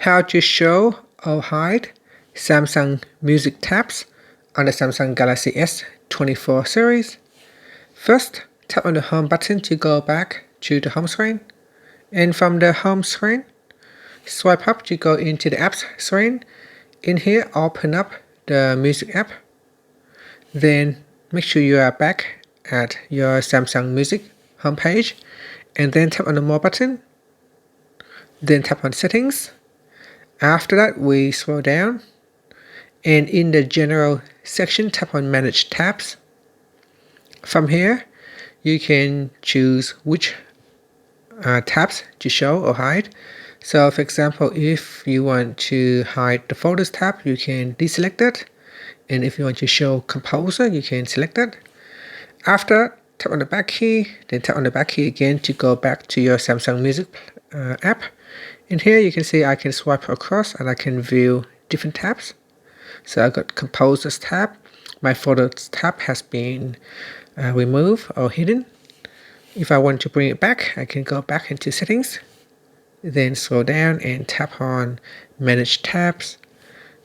How to show or hide Samsung Music tabs on the Samsung Galaxy S24 series. First, tap on the home button to go back to the home screen. And from the home screen, swipe up to go into the apps screen. In here, open up the music app. Then make sure you are back at your Samsung Music homepage. And then tap on the more button. Then tap on settings. After that, we scroll down. And in the general section, tap on manage tabs. From here, you can choose which tabs to show or hide. So for example, if you want to hide the photos tab, you can deselect it. And if you want to show composer, you can select it. After, tap on the back key, then tap on the back key again to go back to your Samsung Music app. In here, you can see I can swipe across and I can view different tabs. So I've got composers tab. My photos tab has been removed or hidden. If I want to bring it back, I can go back into settings, then scroll down and tap on manage tabs,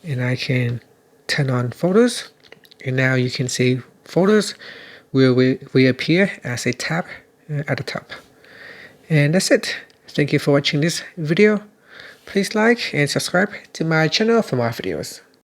and I can turn on photos. And now you can see photos will reappear as a tab at the top. And that's it. Thank you for watching this video. Please like and subscribe to my channel for more videos.